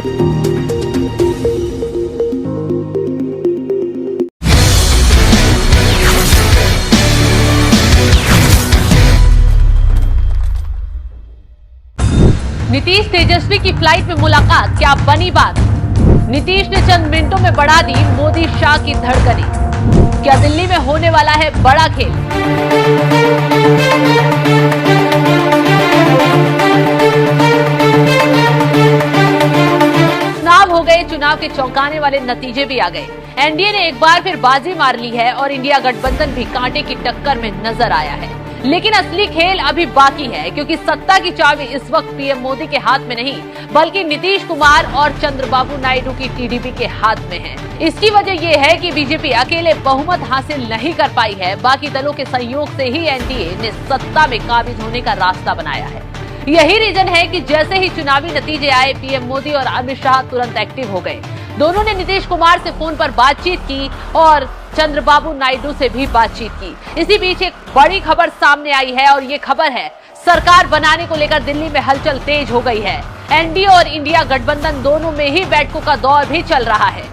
नीतीश तेजस्वी की फ्लाइट में मुलाकात, क्या बनी बात? नीतीश ने चंद मिनटों में बढ़ा दी मोदी शाह की धड़कनें। क्या दिल्ली में होने वाला है बड़ा खेल? चुनाव हो गए, चुनाव के चौंकाने वाले नतीजे भी आ गए। एनडीए ने एक बार फिर बाजी मार ली है और इंडिया गठबंधन भी कांटे की टक्कर में नजर आया है। लेकिन असली खेल अभी बाकी है, क्योंकि सत्ता की चाबी इस वक्त पीएम मोदी के हाथ में नहीं, बल्कि नीतीश कुमार और चंद्रबाबू नायडू की टीडीपी के हाथ में है। इसकी वजह यह है कि बीजेपी अकेले बहुमत हासिल नहीं कर पाई है, बाकी दलों के सहयोग से ही एनडीए ने सत्ता में काबिज होने का रास्ता बनाया है। यही रीजन है कि जैसे ही चुनावी नतीजे आए, पीएम मोदी और अमित शाह तुरंत एक्टिव हो गए। दोनों ने नीतीश कुमार से फोन पर बातचीत की और चंद्रबाबू नायडू से भी बातचीत की। इसी बीच एक बड़ी खबर सामने आई है और ये खबर है, सरकार बनाने को लेकर दिल्ली में हलचल तेज हो गई है। एनडीए और इंडिया गठबंधन दोनों में ही बैठकों का दौर भी चल रहा है।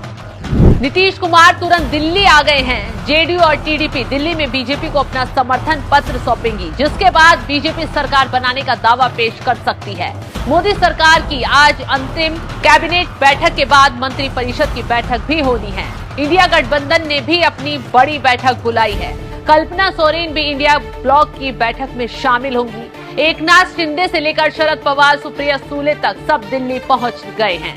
नीतीश कुमार तुरंत दिल्ली आ गए हैं। जेडीयू और टीडीपी दिल्ली में बीजेपी को अपना समर्थन पत्र सौंपेंगी, जिसके बाद बीजेपी सरकार बनाने का दावा पेश कर सकती है। मोदी सरकार की आज अंतिम कैबिनेट बैठक के बाद मंत्रिपरिषद की बैठक भी होनी है। इंडिया गठबंधन ने भी अपनी बड़ी बैठक बुलाई है। कल्पना सोरेन भी इंडिया ब्लॉक की बैठक में शामिल होंगी। एकनाथ शिंदे से लेकर शरद पवार, सुप्रिया सूले तक सब दिल्ली पहुंच गए हैं।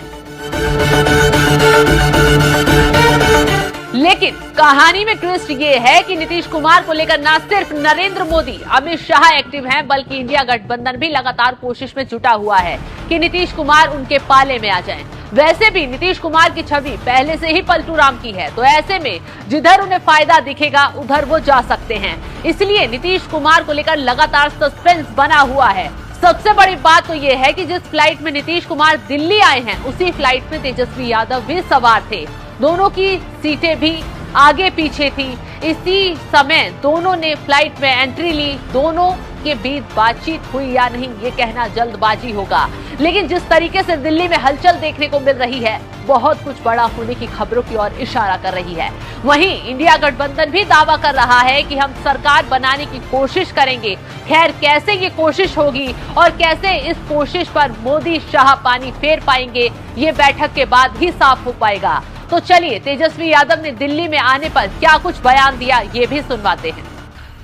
लेकिन कहानी में ट्विस्ट ये है कि नीतीश कुमार को लेकर न सिर्फ नरेंद्र मोदी, अमित शाह एक्टिव हैं, बल्कि इंडिया गठबंधन भी लगातार कोशिश में जुटा हुआ है कि नीतीश कुमार उनके पाले में आ जाएं। वैसे भी नीतीश कुमार की छवि पहले से ही पलटू राम की है, तो ऐसे में जिधर उन्हें फायदा दिखेगा उधर वो जा सकते हैं। इसलिए नीतीश कुमार को लेकर लगातार सस्पेंस बना हुआ है। सबसे बड़ी बात तो ये है कि जिस फ्लाइट में नीतीश कुमार दिल्ली आए हैं, उसी फ्लाइट में तेजस्वी यादव भी सवार थे। दोनों की सीटें भी आगे पीछे थी। इसी समय दोनों ने फ्लाइट में एंट्री ली। दोनों के बीच बातचीत हुई या नहीं, ये कहना जल्दबाजी होगा। लेकिन जिस तरीके से दिल्ली में हलचल देखने को मिल रही है, बहुत कुछ बड़ा होने की खबरों की ओर इशारा कर रही है। वहीं इंडिया गठबंधन भी दावा कर रहा है कि हम सरकार बनाने की कोशिश करेंगे। खैर, कैसे ये कोशिश होगी और कैसे इस कोशिश पर मोदी शाह पानी फेर पाएंगे, ये बैठक के बाद ही साफ हो पाएगा। तो चलिए, तेजस्वी यादव ने दिल्ली में आने पर क्या कुछ बयान दिया, ये भी सुनवाते हैं।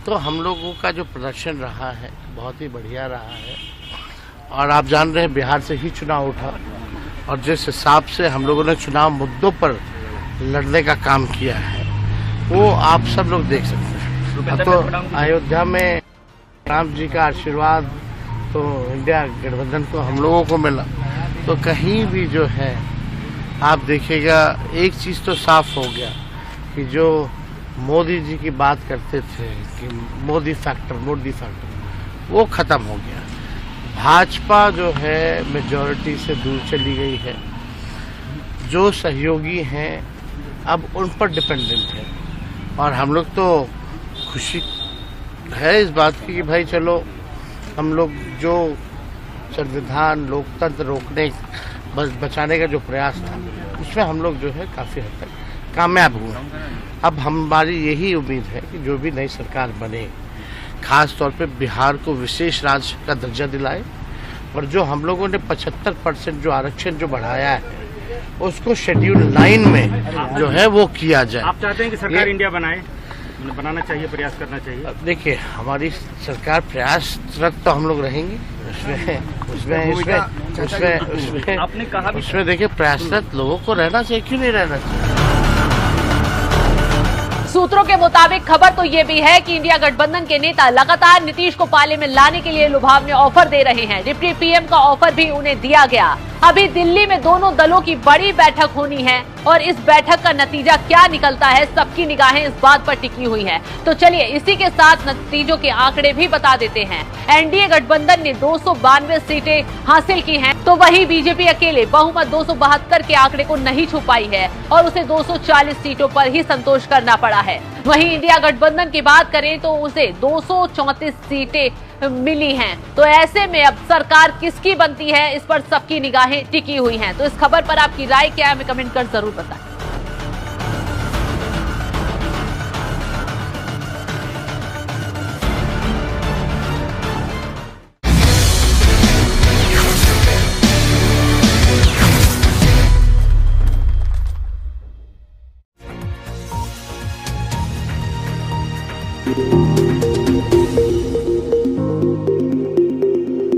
तो हम लोगों का जो प्रदर्शन रहा है बहुत ही बढ़िया रहा है, और आप जान रहे हैं बिहार से ही चुनाव उठा, और जिस हिसाब से हम लोगों ने चुनाव मुद्दों पर लड़ने का काम किया है वो आप सब लोग देख सकते हैं। तो अयोध्या में राम जी का आशीर्वाद तो इंडिया गठबंधन को हम लोगों को मिला, तो कहीं भी जो है आप देखिएगा एक चीज़ तो साफ हो गया कि जो मोदी जी की बात करते थे कि मोदी फैक्टर वो ख़त्म हो गया। भाजपा जो है मेजॉरिटी से दूर चली गई है। जो सहयोगी हैं अब उन पर डिपेंडेंट है, और हम लोग तो खुशी है इस बात की कि भाई चलो हम लोग जो संविधान लोकतंत्र रोकने बचाने का जो प्रयास था उसमें हम लोग जो है काफ़ी हद तक कामयाब हुए। अब हमारी यही उम्मीद है कि जो भी नई सरकार बने, खास तौर पे बिहार को विशेष राज्य का दर्जा दिलाए, और जो हम लोगों ने 75% जो आरक्षण जो बढ़ाया है उसको शेड्यूल 9 में जो है वो किया जाए। आप चाहते हैं कि सरकार इंडिया बनाना चाहिए, प्रयास करना चाहिए? देखिए, हमारी सरकार प्रयासरत तो हम लोग रहेंगे उसमें देखिए प्रयासरत लोगों को रहना चाहिए, क्यों नहीं रहना चाहिए। सूत्रों के मुताबिक खबर तो ये भी है कि इंडिया गठबंधन के नेता लगातार नीतीश को पाले में लाने के लिए लुभावने ऑफर दे रहे हैं। डिप्टी पीएम का ऑफर भी उन्हें दिया गया। अभी दिल्ली में दोनों दलों की बड़ी बैठक होनी है, और इस बैठक का नतीजा क्या निकलता है, सबकी निगाहें इस बात पर टिकी हुई हैं। तो चलिए इसी के साथ नतीजों के आंकड़े भी बता देते हैं। एनडीए गठबंधन ने 292 सीटें हासिल की हैं, तो वहीं बीजेपी अकेले बहुमत 272 के आंकड़े को नहीं छू पाई है और उसे 240 सीटों पर ही संतोष करना पड़ा है। वहीं इंडिया गठबंधन की बात करें तो उसे 234 सीटें मिली हैं। तो ऐसे में अब सरकार किसकी बनती है, इस पर सबकी निगाहें टिकी हुई हैं। तो इस खबर पर आपकी राय क्या है, हमें कमेंट कर जरूर बताएं।